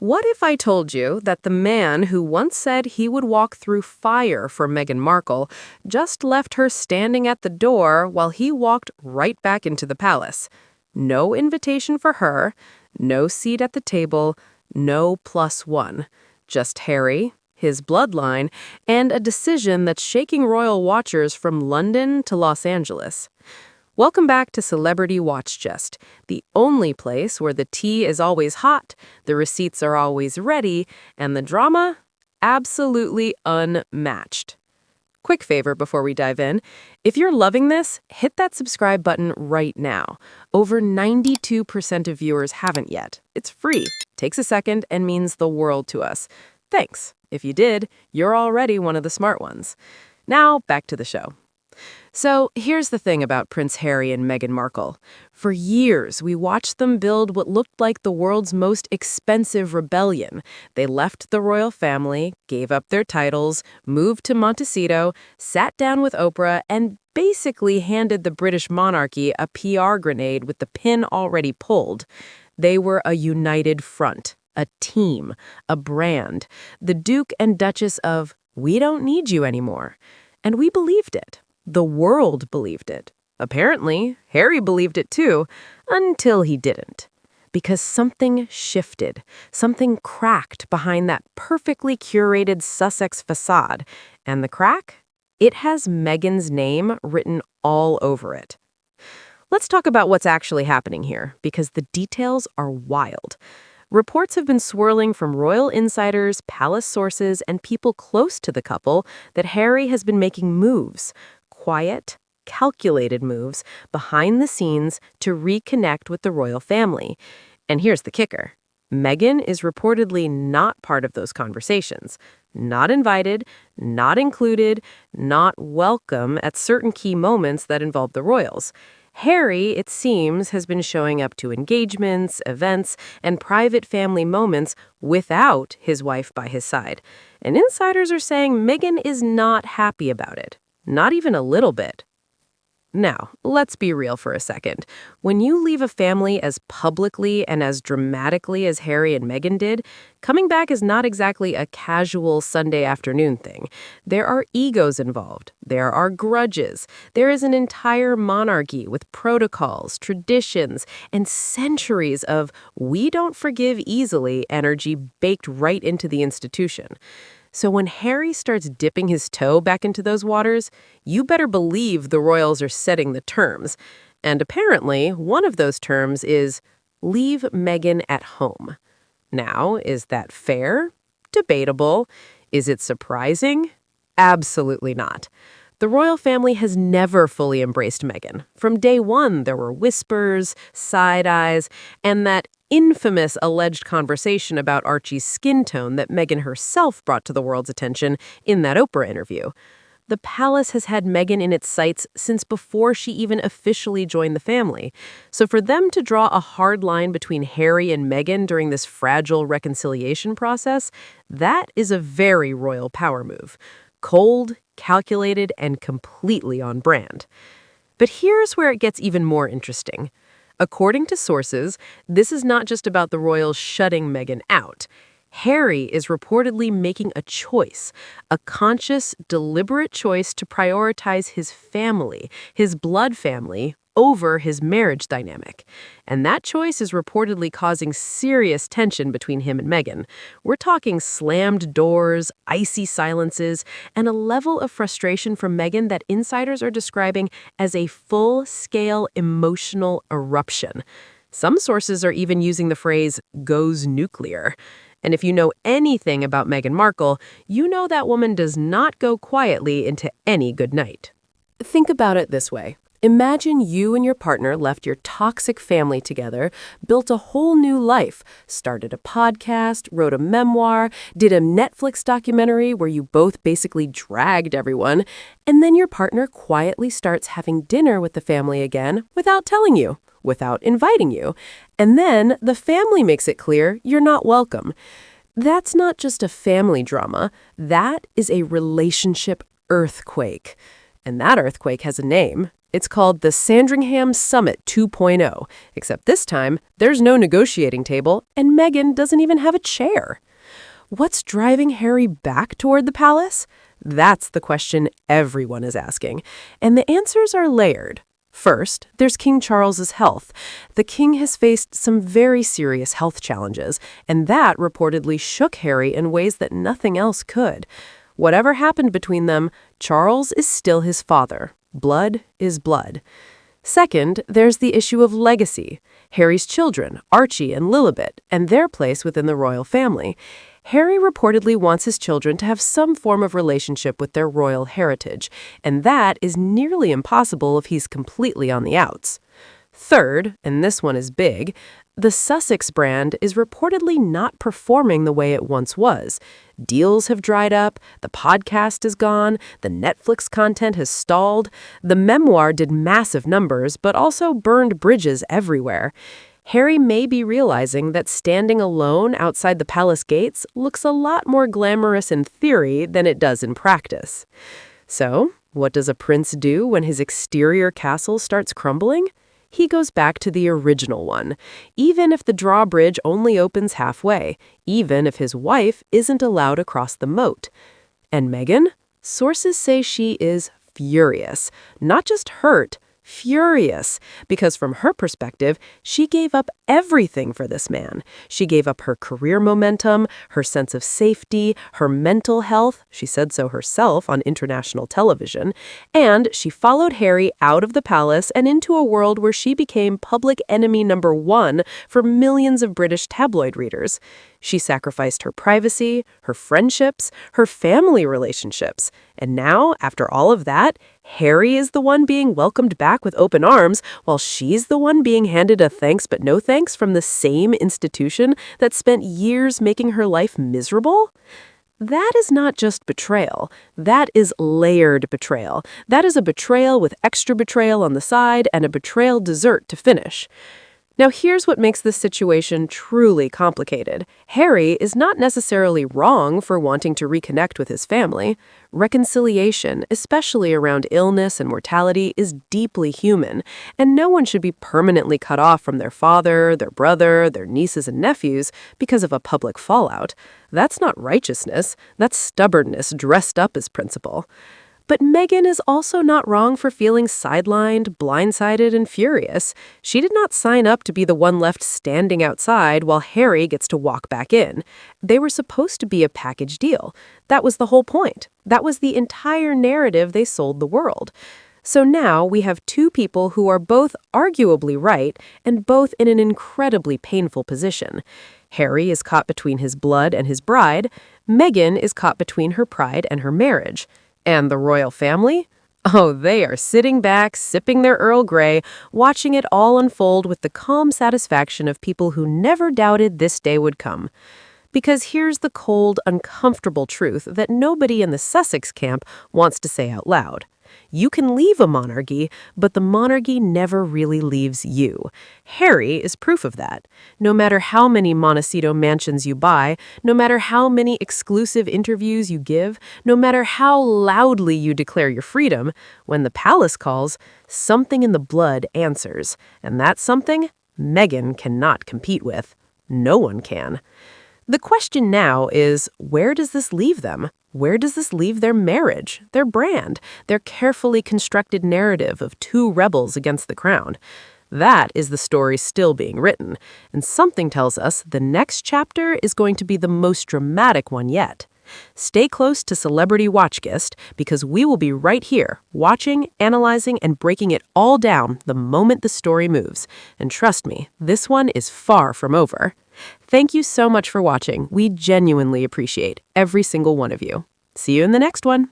What if I told you that the man who once said he would walk through fire for Meghan Markle just left her standing at the door while he walked right back into the palace? No invitation for her, no seat at the table, no plus one. Just Harry, his bloodline, and a decision that's shaking royal watchers from London to Los Angeles. Welcome back to Celebrity Watch Just, the only place where the tea is always hot, the receipts are always ready, and the drama absolutely unmatched. Quick favor before we dive in. If you're loving this, hit that subscribe button right now. Over 92% of viewers haven't yet. It's free, takes a second, and means the world to us. Thanks. If you did, you're already one of the smart ones. Now, back to the show. So here's the thing about Prince Harry and Meghan Markle. For years, we watched them build what looked like the world's most expensive rebellion. They left the royal family, gave up their titles, moved to Montecito, sat down with Oprah, and basically handed the British monarchy a PR grenade with the pin already pulled. They were a united front, a team, a brand, the Duke and Duchess of, "We don't need you anymore." And we believed it. The world believed it. Apparently, Harry believed it too, until he didn't. Because something shifted, something cracked behind that perfectly curated Sussex facade. And the crack? It has Meghan's name written all over it. Let's talk about what's actually happening here, because the details are wild. Reports have been swirling from royal insiders, palace sources, and people close to the couple that Harry has been making moves. Quiet, calculated moves behind the scenes to reconnect with the royal family. And here's the kicker. Meghan is reportedly not part of those conversations. Not invited, not included, not welcome at certain key moments that involve the royals. Harry, it seems, has been showing up to engagements, events, and private family moments without his wife by his side. And insiders are saying Meghan is not happy about it. Not even a little bit. Now, let's be real for a second. When you leave a family as publicly and as dramatically as Harry and Meghan did, coming back is not exactly a casual Sunday afternoon thing. There are egos involved. There are grudges. There is an entire monarchy with protocols, traditions, and centuries of "we don't forgive easily" energy baked right into the institution. So when Harry starts dipping his toe back into those waters, you better believe the royals are setting the terms. And apparently, one of those terms is leave Meghan at home. Now, is that fair? Debatable. Is it surprising? Absolutely not. The royal family has never fully embraced Meghan. From day one, there were whispers, side eyes, and that infamous alleged conversation about Archie's skin tone that Meghan herself brought to the world's attention in that Oprah interview. The palace has had Meghan in its sights since before she even officially joined the family. So for them to draw a hard line between Harry and Meghan during this fragile reconciliation process, that is a very royal power move. Cold, calculated, and completely on brand. But here's where it gets even more interesting. According to sources, this is not just about the royals shutting Meghan out. Harry is reportedly making a choice, a conscious, deliberate choice to prioritize his family, his blood family, over his marriage dynamic. And that choice is reportedly causing serious tension between him and Meghan. We're talking slammed doors, icy silences, and a level of frustration from Meghan that insiders are describing as a full-scale emotional eruption. Some sources are even using the phrase "goes nuclear." And if you know anything about Meghan Markle, you know that woman does not go quietly into any good night. Think about it this way. Imagine you and your partner left your toxic family together, built a whole new life, started a podcast, wrote a memoir, did a Netflix documentary where you both basically dragged everyone, and then your partner quietly starts having dinner with the family again without telling you, without inviting you. And then the family makes it clear you're not welcome. That's not just a family drama. That is a relationship earthquake. And that earthquake has a name. It's called the Sandringham Summit 2.0, except this time, there's no negotiating table, and Meghan doesn't even have a chair. What's driving Harry back toward the palace? That's the question everyone is asking, and the answers are layered. First, there's King Charles's health. The king has faced some very serious health challenges, and that reportedly shook Harry in ways that nothing else could. Whatever happened between them, Charles is still his father. Blood is blood. Second, there's the issue of legacy. Harry's children, Archie and Lilibet, and their place within the royal family. Harry reportedly wants his children to have some form of relationship with their royal heritage, and that is nearly impossible if he's completely on the outs. Third, and this one is big, the Sussex brand is reportedly not performing the way it once was. Deals have dried up, the podcast is gone, the Netflix content has stalled, the memoir did massive numbers, but also burned bridges everywhere. Harry may be realizing that standing alone outside the palace gates looks a lot more glamorous in theory than it does in practice. So, what does a prince do when his exterior castle starts crumbling? He goes back to the original one, even if the drawbridge only opens halfway, even if his wife isn't allowed across the moat. And Meghan? Sources say she is furious, not just hurt, furious, because from her perspective, she gave up everything for this man. She gave up her career momentum, her sense of safety, her mental health, she said so herself on international television, and she followed Harry out of the palace and into a world where she became public enemy number one for millions of British tabloid readers. She sacrificed her privacy, her friendships, her family relationships. And now, after all of that, Harry is the one being welcomed back with open arms, while she's the one being handed a thanks but no thanks from the same institution that spent years making her life miserable? That is not just betrayal. That is layered betrayal. That is a betrayal with extra betrayal on the side and a betrayal dessert to finish. Now, here's what makes this situation truly complicated. Harry is not necessarily wrong for wanting to reconnect with his family. Reconciliation, especially around illness and mortality, is deeply human, and no one should be permanently cut off from their father, their brother, their nieces and nephews because of a public fallout. That's not righteousness. That's stubbornness dressed up as principle. But Meghan is also not wrong for feeling sidelined, blindsided, and furious. She did not sign up to be the one left standing outside while Harry gets to walk back in. They were supposed to be a package deal. That was the whole point. That was the entire narrative they sold the world. So now we have two people who are both arguably right and both in an incredibly painful position. Harry is caught between his blood and his bride. Meghan is caught between her pride and her marriage. And the royal family? Oh, they are sitting back, sipping their Earl Grey, watching it all unfold with the calm satisfaction of people who never doubted this day would come. Because here's the cold, uncomfortable truth that nobody in the Sussex camp wants to say out loud. You can leave a monarchy, but the monarchy never really leaves you. Harry is proof of that. No matter how many Montecito mansions you buy, no matter how many exclusive interviews you give, no matter how loudly you declare your freedom, when the palace calls, something in the blood answers. And that's something Meghan cannot compete with. No one can. The question now is, where does this leave them? Where does this leave their marriage, their brand, their carefully constructed narrative of two rebels against the crown? That is the story still being written, and something tells us the next chapter is going to be the most dramatic one yet. Stay close to Celebrity Watchgist because we will be right here, watching, analyzing, and breaking it all down the moment the story moves. And trust me, this one is far from over. Thank you so much for watching. We genuinely appreciate every single one of you. See you in the next one.